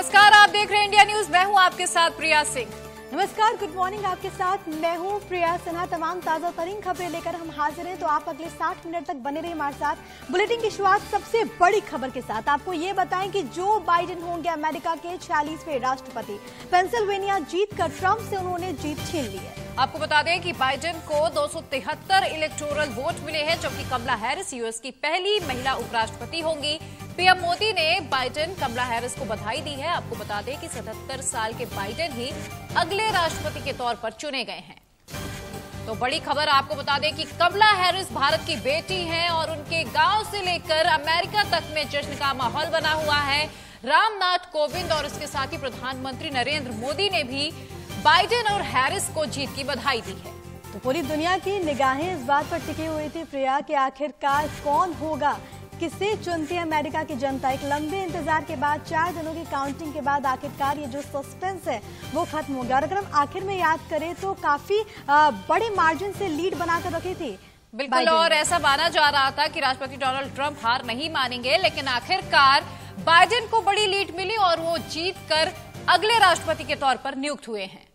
नमस्कार, आप देख रहे हैं इंडिया न्यूज। मैं हूं आपके साथ प्रिया सिंह। नमस्कार, गुड मॉर्निंग। आपके साथ मैं हूं प्रिया सिन्हा। तमाम ताजा तरीन खबरें लेकर हम हाजिर हैं, तो आप अगले 60 मिनट तक बने रहिए हमारे साथ। बुलेटिन की शुरुआत सबसे बड़ी खबर के साथ। आपको ये बताएं कि जो बाइडेन होंगे अमेरिका के 46वें राष्ट्रपति। पेंसिल्वेनिया जीतकर ट्रंप से उन्होंने जीत छीन ली है। आपको बता दें कि बाइडेन को 273 इलेक्टोरल वोट मिले हैं, जबकि कमला हैरिस यूएस की पहली महिला उपराष्ट्रपति होंगी। पीएम मोदी ने बाइडेन कमला हैरिस को बधाई दी है। आपको बता दें कि 77 साल के बाइडेन ही अगले राष्ट्रपति के तौर पर चुने गए हैं। तो बड़ी खबर आपको बता दें कि कमला हैरिस भारत की बेटी हैं और उनके गांव से लेकर अमेरिका तक में जश्न का माहौल बना हुआ है। रामनाथ कोविंद और इसके साथ ही प्रधानमंत्री नरेंद्र मोदी ने भी बाइडेन और हैरिस को जीत की बधाई दी है। तो पूरी दुनिया की निगाहें इस बात पर टिकी हुई थी प्रिया कि आखिरकार कौन होगा, किसे चुनती है अमेरिका की जनता। एक लंबे इंतजार के बाद 4 दिनों की काउंटिंग के बाद आखिरकार ये जो सस्पेंस है वो खत्म हो गया। और अगर हम आखिर में याद करें तो काफी बड़े मार्जिन से लीड बनाकर रखी थी बिल्कुल, और ऐसा माना जा रहा था कि राष्ट्रपति डोनाल्ड ट्रंप हार नहीं मानेंगे, लेकिन आखिरकार बाइडेन को बड़ी लीड मिली और वो जीतकर अगले राष्ट्रपति के तौर पर नियुक्त हुए हैं।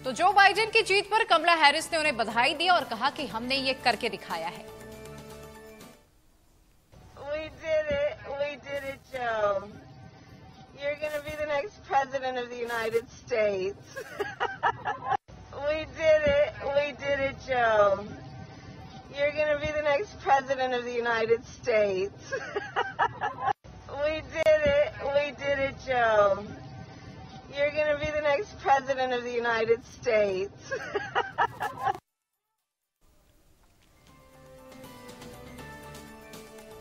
तो जो बाइडेन की जीत पर कमला हैरिस ने उन्हें बधाई दी और कहा कि हमने ये करके दिखाया है। We did it, Joe. You're going to be the next president of the United States. We did it, Joe. You're going to be the next president of the United States. We did it, Joe. You're going to be the next president of the United States.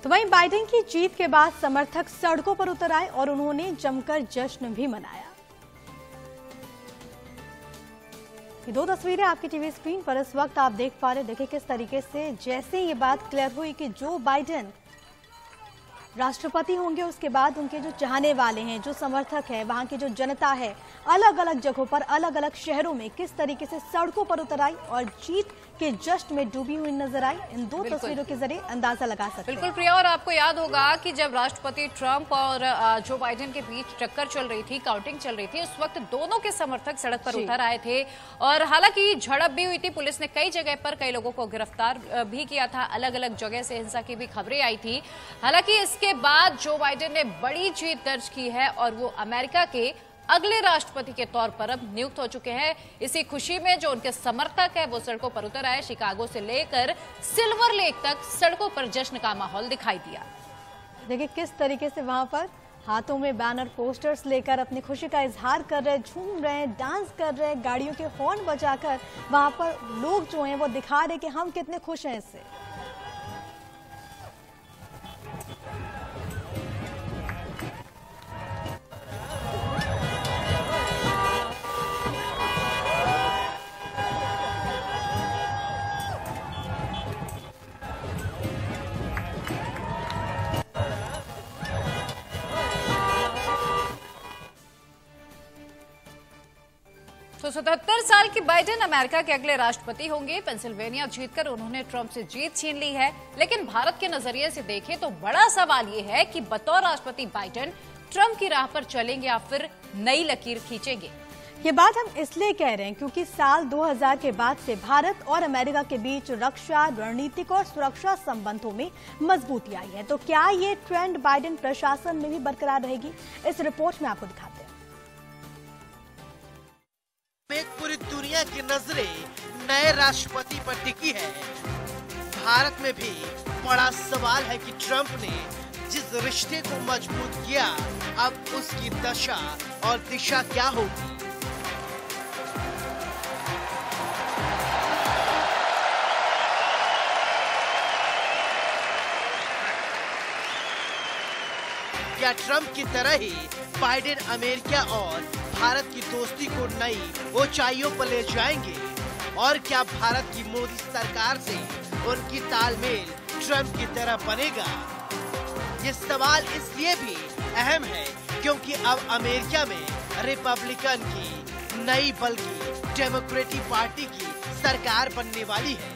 तो वहीं Biden की जीत के बाद समर्थक सड़कों पर उतर आए और उन्होंने जमकर जश्न भी मनाया। ये 2 तस्वीरें आपकी टीवी स्क्रीन पर इस वक्त आप देख पा रहे। देखिए किस तरीके से जैसे ये बात क्लियर हुई कि जो बाइडेन राष्ट्रपति होंगे, उसके बाद उनके जो चाहने वाले हैं, जो समर्थक है, वहां की जो जनता है, अलग अलग जगहों पर, अलग अलग शहरों में किस तरीके से सड़कों पर उतर आई और जीत के जश्न में डूबी हुई नजर आई। इन 2 तस्वीरों के जरिए अंदाजा लगा सकते हैं। बिल्कुल प्रिया, और आपको याद होगा कि जब राष्ट्रपति ट्रंप और जो बाइडेन के बीच टक्कर चल रही थी, काउंटिंग चल रही थी, उस वक्त दोनों के समर्थक सड़क पर उतर आए थे और हालांकि झड़प भी हुई थी। पुलिस ने कई जगह पर कई लोगों को गिरफ्तार भी किया था। अलग अलग जगह से हिंसा की भी खबरें आई थी। हालांकि इसके बाद जो बाइडेन ने बड़ी जीत दर्ज की है और वो अमेरिका के अगले राष्ट्रपति के तौर पर अब नियुक्त हो चुके हैं। इसी खुशी में जो उनके समर्थक है वो सड़कों पर उतर आए। शिकागो से लेकर सिल्वर लेक तक सड़कों पर जश्न का माहौल दिखाई दिया। देखिए किस तरीके से वहां पर हाथों में बैनर, पोस्टर्स लेकर अपनी खुशी का इजहार कर रहे, झूम रहे, डांस कर रहे, गाड़ियों के हॉर्न बजाकर वहां पर लोग जो हैं वो दिखा रहे कि हम कितने खुश हैं इससे। तो 77 साल की बाइडेन अमेरिका के अगले राष्ट्रपति होंगे। पेंसिल्वेनिया जीतकर उन्होंने ट्रंप से जीत छीन ली है। लेकिन भारत के नजरिए से देखें तो बड़ा सवाल ये है कि बतौर राष्ट्रपति बाइडेन ट्रंप की राह पर चलेंगे या फिर नई लकीर खींचेंगे। ये बात हम इसलिए कह रहे हैं क्योंकि साल 2000 के बाद से भारत और अमेरिका के बीच रक्षा, रणनीतिक और सुरक्षा संबंधों में मजबूती आई है। तो क्या ये ट्रेंड बाइडेन प्रशासन में भी बरकरार रहेगी? इस रिपोर्ट में आपको दिखाते हैं। पूरी दुनिया की नजरें नए राष्ट्रपति पर टिकी है। भारत में भी बड़ा सवाल है कि ट्रंप ने जिस रिश्ते को मजबूत किया, अब उसकी दशा और दिशा क्या होगी। क्या ट्रंप की तरह ही बाइडेन अमेरिका और भारत की दोस्ती को नई ऊंचाइयों पर ले जाएंगे? और क्या भारत की मोदी सरकार से उनकी तालमेल ट्रंप की तरह बनेगा? ये सवाल इसलिए भी अहम है क्योंकि अब अमेरिका में रिपब्लिकन की नई बल्कि डेमोक्रेटिक पार्टी की सरकार बनने वाली है।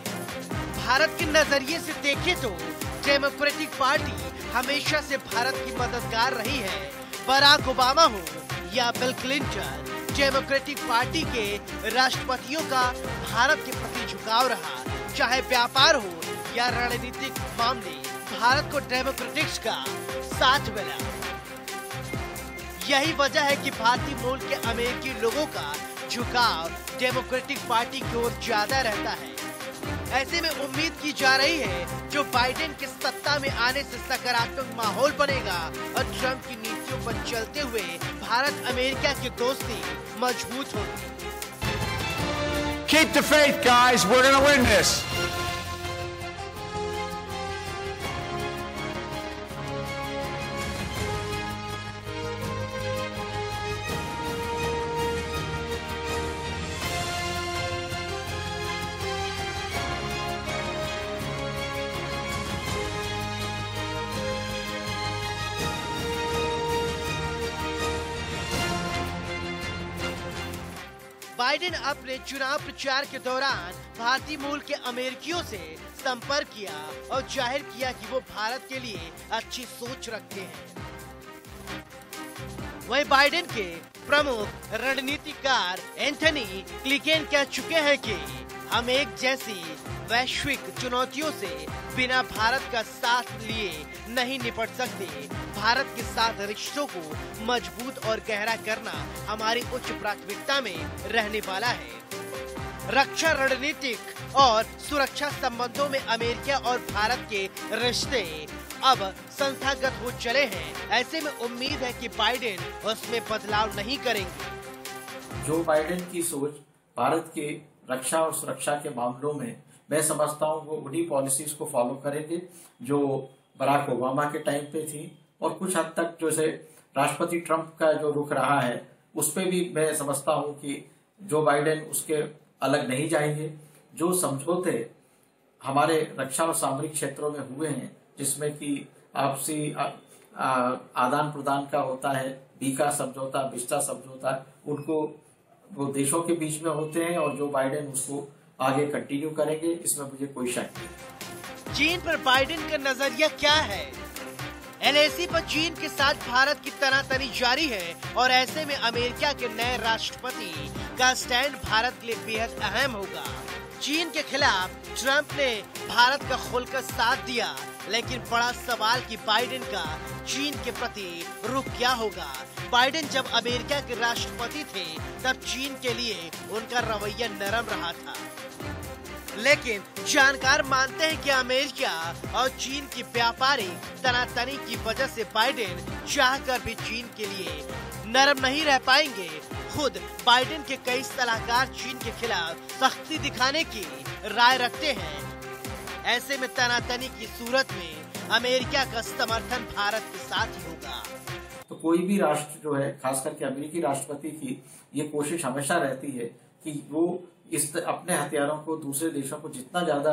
भारत के नजरिए से देखें तो डेमोक्रेटिक पार्टी हमेशा से भारत की मददगार रही है। बराक ओबामा हो या बिल क्लिंटन, डेमोक्रेटिक पार्टी के राष्ट्रपतियों का भारत के प्रति झुकाव रहा। चाहे व्यापार हो या रणनीतिक मामले, भारत को डेमोक्रेटिक्स का साथ मिला। यही वजह है कि भारतीय मूल के अमेरिकी लोगों का झुकाव डेमोक्रेटिक पार्टी की ओर ज्यादा रहता है। ऐसे में उम्मीद की जा रही है जो बाइडेन के सत्ता में आने से सकारात्मक माहौल बनेगा और ट्रंप की नीतियों पर चलते हुए भारत अमेरिका की दोस्ती मजबूत होगी। Keep the faith, guys. We're going to win this. Biden अपने चुनाव प्रचार के दौरान भारतीय मूल के अमेरिकियों से संपर्क किया और जाहिर किया कि वो भारत के लिए अच्छी सोच रखते हैं। वहीं बाइडेन के प्रमुख रणनीतिकार एंथनी ब्लिंकन कह चुके हैं कि हम एक जैसी वैश्विक चुनौतियों से बिना भारत का साथ लिए नहीं निपट सकते। भारत के साथ रिश्तों को मजबूत और गहरा करना हमारी उच्च प्राथमिकता में रहने वाला है। रक्षा रणनीतिक और सुरक्षा संबंधों में अमेरिका और भारत के रिश्ते अब संस्थागत हो चले हैं। ऐसे में उम्मीद है कि बाइडेन उसमें बदलाव नहीं करेंगे। जो बाइडेन की सोच भारत के रक्षा और सुरक्षा के मामलों में, मैं समझता हूँ वो उन्हीं पॉलिसीज को फॉलो करेंगे जो बराक ओबामा के टाइम पे थी, और कुछ हद तक जैसे राष्ट्रपति ट्रंप का जो रुख रहा है उस पे भी मैं समझता हूँ कि जो बाइडेन उसके अलग नहीं जाएंगे। जो समझौते हमारे रक्षा और सामरिक क्षेत्रों में हुए हैं, जिसमें कि आपसी आदान प्रदान का होता है, बीका समझौता, बिस्टा समझौता, उनको वो देशों के बीच में होते हैं और जो बाइडेन उसको आगे कंटिन्यू करेंगे, इसमें मुझे कोई शक नहीं। चीन पर बाइडेन का नजरिया क्या है? एलएसी पर चीन के साथ भारत की तनातनी जारी है और ऐसे में अमेरिका के नए राष्ट्रपति का स्टैंड भारत के लिए बेहद अहम होगा। चीन के खिलाफ ट्रंप ने भारत का खुलकर साथ दिया, लेकिन बड़ा सवाल कि बाइडेन का चीन के प्रति रुख क्या होगा। बाइडेन जब अमेरिका के राष्ट्रपति थे तब चीन के लिए उनका रवैया नरम रहा था, लेकिन जानकार मानते हैं कि अमेरिका और चीन की व्यापारिक तनातनी की वजह से बाइडेन चाहकर भी चीन के लिए नरम नहीं रह पाएंगे। खुद बाइडेन के कई सलाहकार चीन के खिलाफ सख्ती दिखाने की राय रखते हैं। ऐसे में तनातनी की सूरत में अमेरिका का समर्थन भारत के साथ ही होगा। तो कोई भी राष्ट्र जो है, खास करके अमेरिकी राष्ट्रपति की ये कोशिश हमेशा रहती है कि वो अपने हथियारों को दूसरे देशों को जितना ज्यादा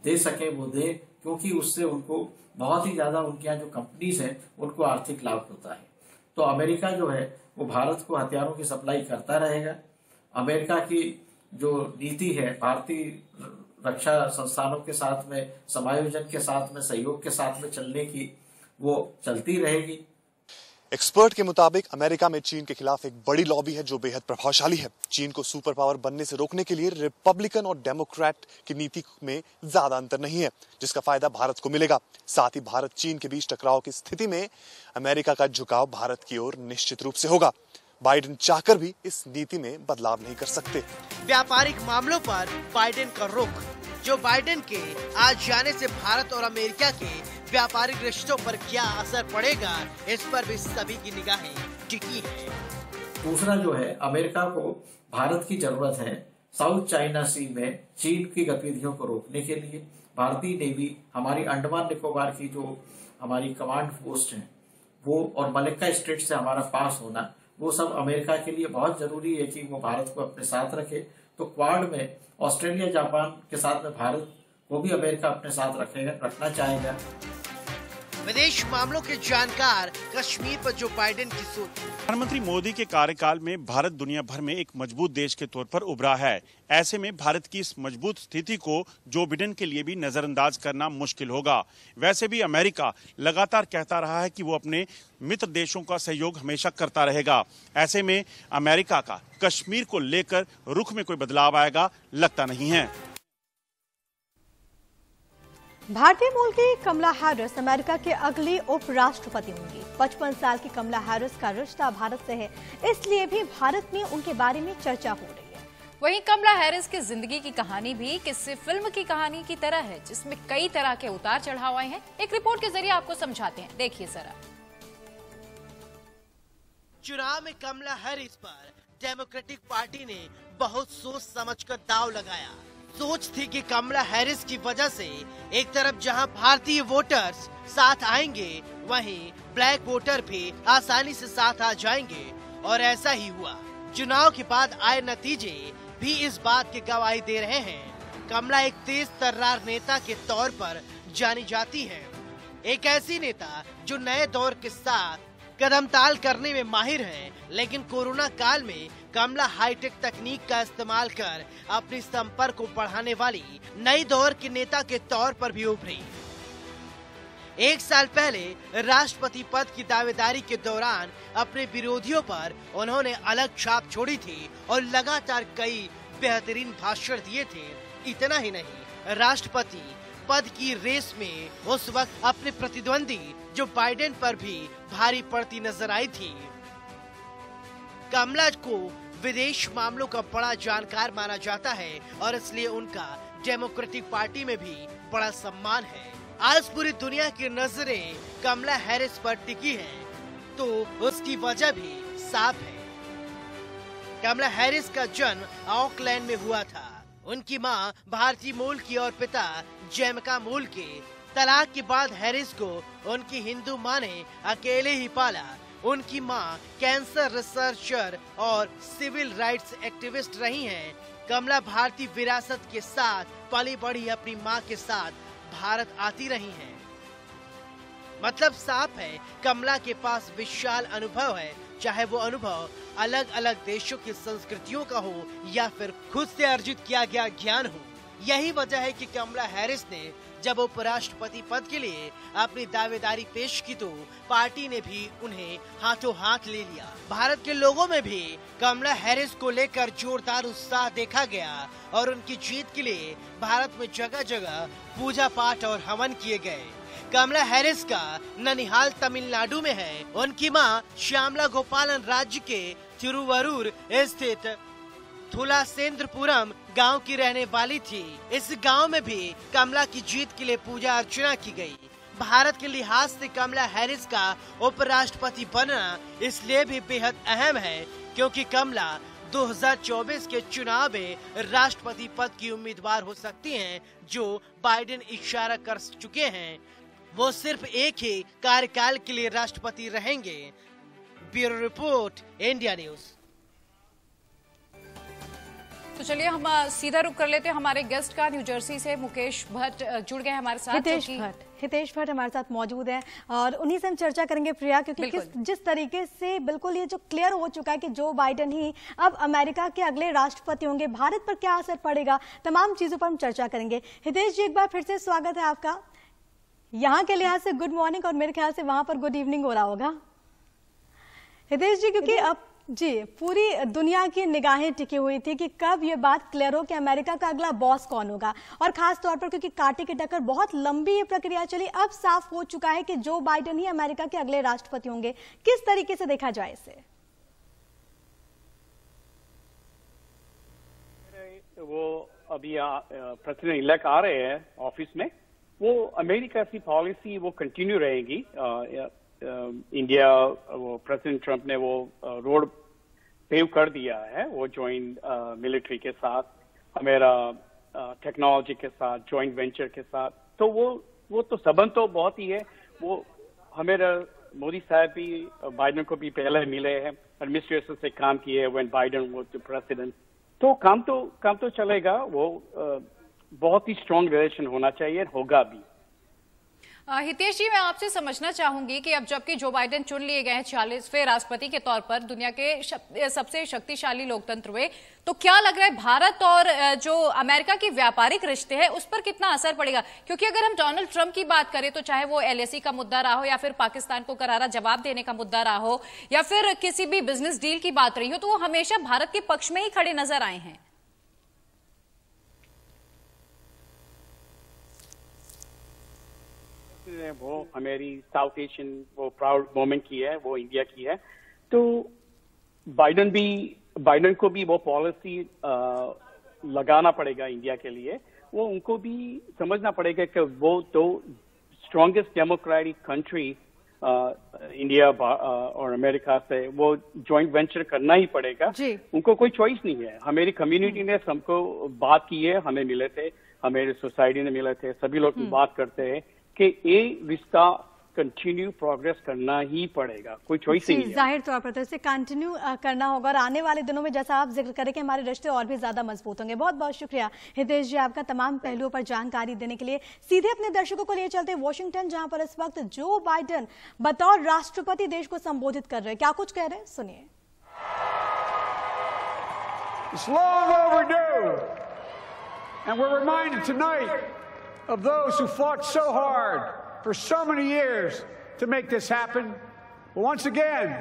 दे सके वो दे, क्योंकि उससे उनको बहुत ही ज्यादा उनके यहाँ जो कंपनीज हैं उनको आर्थिक लाभ होता है। तो अमेरिका जो है वो भारत को हथियारों की सप्लाई करता रहेगा। अमेरिका की जो नीति है भारतीय रक्षा संस्थानों के साथ में समायोजन के साथ में सहयोग के साथ में चलने की, वो चलती रहेगी। एक्सपर्ट के मुताबिक अमेरिका में चीन के खिलाफ एक बड़ी लॉबी है जो बेहद प्रभावशाली है। चीन को सुपर पावर बनने से रोकने के लिए रिपब्लिकन और डेमोक्रेट की नीति में ज्यादा अंतर नहीं है, जिसका फायदा भारत को मिलेगा। साथ ही भारत चीन के बीच टकराव की स्थिति में अमेरिका का झुकाव भारत की ओर निश्चित रूप से होगा। बाइडेन चाहकर भी इस नीति में बदलाव नहीं कर सकते। व्यापारिक मामलों पर बाइडेन का रुख, जो बाइडेन के आज जाने से भारत और अमेरिका के व्यापारिक रिश्तों पर क्या असर पड़ेगा, इस पर भी सभी की निगाहें टिकी है। दूसरा जो है, अमेरिका को भारत की जरूरत है साउथ चाइना सी में चीन की गतिविधियों को रोकने के लिए। भारतीय नेवी, हमारी अंडमान निकोबार की जो हमारी कमांड पोस्ट है वो, और मलक्का स्ट्रेट से हमारा पास होना, वो सब अमेरिका के लिए बहुत जरूरी है कि वो भारत को अपने साथ रखे। तो क्वाड में ऑस्ट्रेलिया, जापान के साथ में भारत को भी अमेरिका अपने साथ रखना चाहेगा। विदेश मामलों के जानकार कश्मीर पर जो बाइडेन की सोच। प्रधानमंत्री मोदी के कार्यकाल में भारत दुनिया भर में एक मजबूत देश के तौर पर उभरा है। ऐसे में भारत की इस मजबूत स्थिति को जो बाइडेन के लिए भी नजरअंदाज करना मुश्किल होगा। वैसे भी अमेरिका लगातार कहता रहा है कि वो अपने मित्र देशों का सहयोग हमेशा करता रहेगा। ऐसे में अमेरिका का कश्मीर को लेकर रुख में कोई बदलाव आएगा लगता नहीं है। भारतीय मूल की कमला हैरिस अमेरिका के अगली उपराष्ट्रपति होंगी। 55 साल की कमला हैरिस का रिश्ता भारत से है, इसलिए भी भारत में उनके बारे में चर्चा हो रही है। वहीं कमला हैरिस की जिंदगी की कहानी भी किसी फिल्म की कहानी की तरह है, जिसमें कई तरह के उतार चढ़ाव आए हैं। एक रिपोर्ट के जरिए आपको समझाते हैं, देखिए जरा। चुनाव में कमला हैरिस पर डेमोक्रेटिक पार्टी ने बहुत सोच समझकर दांव लगाया। सोच थी कि कमला हैरिस की वजह से एक तरफ जहां भारतीय वोटर्स साथ आएंगे, वहीं ब्लैक वोटर भी आसानी से साथ आ जाएंगे, और ऐसा ही हुआ। चुनाव के बाद आए नतीजे भी इस बात की गवाही दे रहे हैं। कमला एक तेज तर्रार नेता के तौर पर जानी जाती है, एक ऐसी नेता जो नए दौर के साथ कदम ताल करने में माहिर है। लेकिन कोरोना काल में कमला हाईटेक तकनीक का इस्तेमाल कर अपनी संपर्क को बढ़ाने वाली नई दौर के नेता के तौर पर भी उभरी। एक साल पहले राष्ट्रपति पद की दावेदारी के दौरान अपने विरोधियों पर उन्होंने अलग छाप छोड़ी थी और लगातार कई बेहतरीन भाषण दिए थे। इतना ही नहीं, राष्ट्रपति पद की रेस में उस वक्त अपने प्रतिद्वंदी जो बाइडेन पर भी भारी पड़ती नजर आई थी। कमला को विदेश मामलों का बड़ा जानकार माना जाता है और इसलिए उनका डेमोक्रेटिक पार्टी में भी बड़ा सम्मान है। आज पूरी दुनिया की नजरें कमला हैरिस पर टिकी हैं, तो उसकी वजह भी साफ है। कमला हैरिस का जन्म ऑकलैंड में हुआ था। उनकी मां भारतीय मूल की और पिता जैमिका मूल के। तलाक के बाद हैरिस को उनकी हिंदू मां ने अकेले ही पाला। उनकी मां कैंसर रिसर्चर और सिविल राइट्स एक्टिविस्ट रही हैं। कमला भारतीय विरासत के साथ पली बढ़ी अपनी मां के साथ भारत आती रही हैं। मतलब साफ है, कमला के पास विशाल अनुभव है, चाहे वो अनुभव अलग अलग देशों की संस्कृतियों का हो या फिर खुद से अर्जित किया गया ज्ञान हो। यही वजह है कि कमला हैरिस ने जब उपराष्ट्रपति पद के लिए अपनी दावेदारी पेश की तो पार्टी ने भी उन्हें हाथों हाथ ले लिया। भारत के लोगों में भी कमला हैरिस को लेकर जोरदार उत्साह देखा गया और उनकी जीत के लिए भारत में जगह जगह पूजा पाठ और हवन किए गए। कमला हैरिस का ननिहाल तमिलनाडु में है। उनकी मां श्यामला गोपालन राज्य के तिरुवरूर स्थित थुलासेंद्रपुरम गांव की रहने वाली थी। इस गांव में भी कमला की जीत के लिए पूजा अर्चना की गई। भारत के लिहाज से कमला हैरिस का उपराष्ट्रपति बनना इसलिए भी बेहद अहम है क्योंकि कमला 2024 के चुनाव में राष्ट्रपति पद की उम्मीदवार हो सकती हैं, जो बाइडेन इशारा कर चुके हैं। वो सिर्फ एक ही कार्यकाल के लिए राष्ट्रपति रहेंगे। Bureau report, India news. तो चलिए हम सीधा रुक कर लेते हैं हमारे गेस्ट का। न्यू जर्सी से मुकेश भट्ट जुड़ गए हमारे साथ। हितेश भट्ट हमारे साथ मौजूद है और उन्हीं से हम चर्चा करेंगे प्रिया, क्योंकि जिस तरीके से बिल्कुल ये जो क्लियर हो चुका है कि जो बाइडेन ही अब अमेरिका के अगले राष्ट्रपति होंगे, भारत पर क्या असर पड़ेगा, तमाम चीजों पर हम चर्चा करेंगे। हितेश जी, एक बार फिर से स्वागत है आपका। यहाँ के लिहाज से गुड मॉर्निंग और मेरे ख्याल से वहां पर गुड इवनिंग हो रहा होगा हितेश जी, क्योंकि अब जी पूरी दुनिया की निगाहें टिकी हुई थी कि कब ये बात क्लियर हो कि अमेरिका का अगला बॉस कौन होगा, और खास तौर पर क्योंकि कांटे की टक्कर बहुत लंबी ये प्रक्रिया चली, अब साफ हो चुका है कि जो बाइडेन ही अमेरिका के अगले राष्ट्रपति होंगे। किस तरीके से देखा जाए इसे? वो अभी प्रेसिडेंट इलेक्ट आ रहे हैं ऑफिस में, वो अमेरिका की पॉलिसी वो कंटिन्यू रहेगी। इंडिया, वो प्रेसिडेंट ट्रंप ने वो रोड पेव कर दिया है, वो जॉइंट मिलिट्री के साथ, हमारा टेक्नोलॉजी के साथ, जॉइंट वेंचर के साथ, तो वो तो संबंध तो बहुत ही है। वो हमारा मोदी साहब भी बाइडेन को भी पहले मिले हैं, एडमिनिस्ट्रेशन से काम किए when Biden was the president, तो काम तो चलेगा। वो बहुत ही स्ट्रांग रिलेशन होना चाहिए, होगा भी। हितेश जी, मैं आपसे समझना चाहूंगी कि अब जबकि जो बाइडेन चुन लिए गए हैं 46वें राष्ट्रपति के तौर पर दुनिया के सबसे शक्तिशाली लोकतंत्र में, तो क्या लग रहा है भारत और जो अमेरिका की व्यापारिक रिश्ते हैं उस पर कितना असर पड़ेगा? क्योंकि अगर हम डोनाल्ड ट्रंप की बात करें तो चाहे वो LAC का मुद्दा रहा हो या फिर पाकिस्तान को करारा जवाब देने का मुद्दा रहा हो या फिर किसी भी बिजनेस डील की बात रही हो, तो वो हमेशा भारत के पक्ष में ही खड़े नजर आए हैं। वो हमारी साउथ एशियन वो प्राउड मोमेंट की है, वो इंडिया की है। तो बाइडेन को भी वो पॉलिसी लगाना पड़ेगा इंडिया के लिए। वो उनको भी समझना पड़ेगा कि वो तो स्ट्रॉन्गेस्ट डेमोक्रेटिक कंट्री इंडिया और अमेरिका से वो ज्वाइंट वेंचर करना ही पड़ेगा। उनको कोई चॉइस नहीं है। हमारी कम्युनिटी ने सबको बात की है, हमें मिले थे, हमारे सोसाइटी ने मिले थे, सभी लोग बात करते हैं कि ये रिश्ता कंटिन्यू प्रोग्रेस करना ही पड़ेगा, कोई चॉइस नहीं है। जाहिर तौर पर तो इसे कंटिन्यू करना होगा और आने वाले दिनों में जैसा आप जिक्र करें कि हमारे रिश्ते और भी ज्यादा मजबूत होंगे। बहुत बहुत शुक्रिया हितेश जी आपका तमाम पहलुओं पर जानकारी देने के लिए। सीधे अपने दर्शकों को लिए चलते वॉशिंगटन, जहां पर इस वक्त जो बाइडेन बतौर राष्ट्रपति देश को संबोधित कर रहे हैं। क्या कुछ कह रहे हैं, सुनिए। It's long overdue, and we're reminded tonight of those who fought so hard for so many years to make this happen. But once again,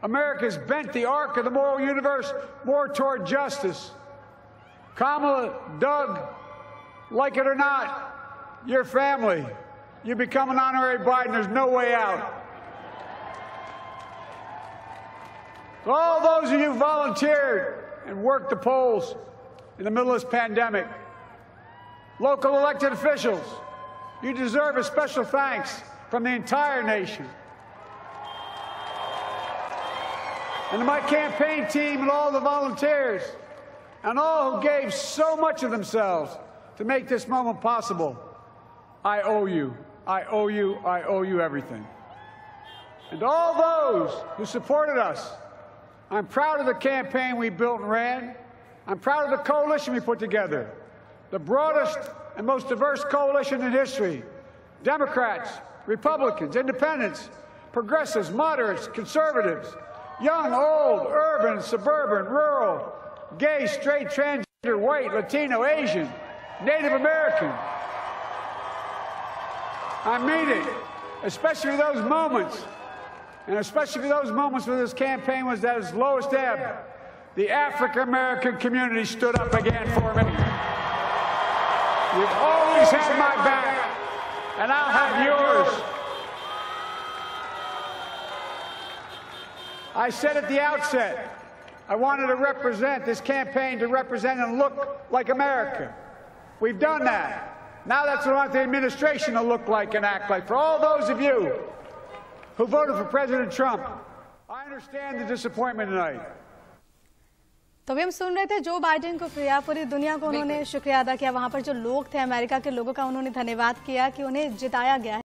America's bent the arc of the moral universe more toward justice. Kamala, Doug, like it or not, your family, you become an honorary Biden, there's no way out. All those of you who volunteered and worked the polls in the middle of this pandemic, local elected officials, you deserve a special thanks from the entire nation. And to my campaign team and all the volunteers and all who gave so much of themselves to make this moment possible, I owe you. I owe you. I owe you everything. And to all those who supported us, I'm proud of the campaign we built and ran. I'm proud of the coalition we put together. The broadest and most diverse coalition in history. Democrats, Republicans, Independents, Progressives, Moderates, Conservatives, young, old, urban, suburban, rural, gay, straight, transgender, white, Latino, Asian, Native American. I mean it, especially those moments, and especially those moments when this campaign was at its lowest ebb. The African American community stood up again for me. You've always had my back, and I'll have yours. I said at the outset, I wanted to represent this campaign to represent and look like America. We've done that. Now that's what I want the administration to look like and act like. For all those of you who voted for President Trump, I understand the disappointment tonight. तो अभी हम सुन रहे थे Joe Biden को पूरी दुनिया को उन्होंने शुक्रिया अदा किया। वहां पर जो लोग थे अमेरिका के लोगों का उन्होंने धन्यवाद किया कि उन्हें जिताया गया है।